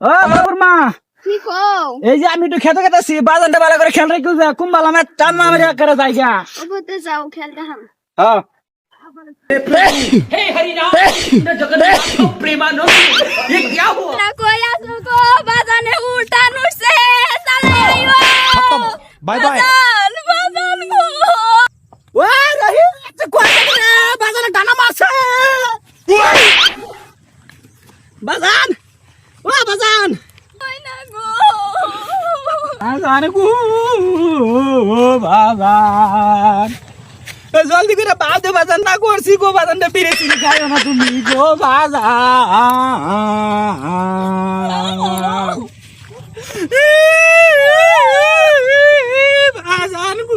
ও বাবুর মা কি কও এই যে আমি একটু খেতে খেতেছি বাজানটা ভালো করে খেয়াল রেখে কুম্বাল আমার টান মারি করে জায়গা ওপতে যাও খেলতে হাম হ্যাঁ हे हरिनाम कृष्ण जगन्नाथ प्रेमानंद ये क्या हुआ না কই আসো গো বাজানে উল্টা নুরছে চালে আইও বাই বাই বাজান গো ও রহি তুই কোন রে বাজানে টানা মারছে বাজান ও বাজান কই না গো বাজান গো বাজান জলদি করে বাদ দে বাজান না করছি গো বাজানটা পিরেছি খাইও না তুমি গো বাজান বাজান গো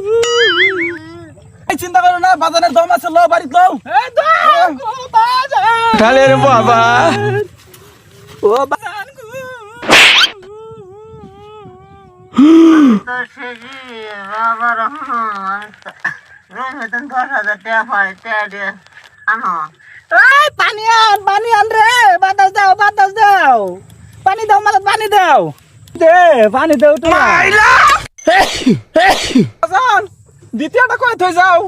চিন্তা করো না বাজানের দম আছে লো বাড়ি লো ঢালে রে বাবা ও বাজান গো পানি আন রে বাতাস দাও পানি দাও মানে পানি দাও দে পানি দাও তুমি বাজান দ্বিতীয়টা কই থই যাও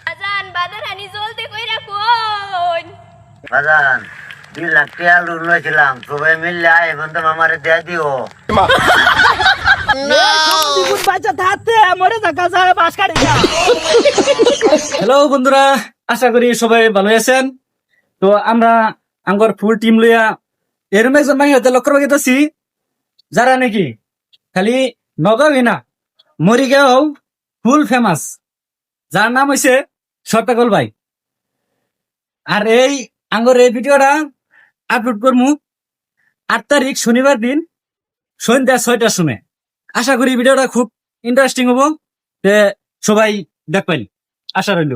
বাজান বাজার হানি জলদি কইরা কোন বাজান 2 লাখ টাকা লোন লইছিলাম সবাই মিললে আয় বন্ধু আমারে দিয়ে দিও হ্যালো বন্ধুরা, আশা করি সবাই ভালো আছেন। তো আমরা আঙ্গর ফুল টিম লইয়া এরম একজন মাই হতে লক্ষ্য রাখিতেছি যারা নাকি খালি নগাঁও না মরিগাঁও ফুল ফেমাস, যার নাম হইছে শর্তাকল ভাই। আর এই আঙ্গর এই ভিডিওটা আপলোড করমু 8 তারিখ শনিবার দিন সন্ধ্যা 6টার সময়। আশা করি ভিডিওটা খুব ইন্টারেস্টিং হবো, সবাই দেখবেন, আশা রইল।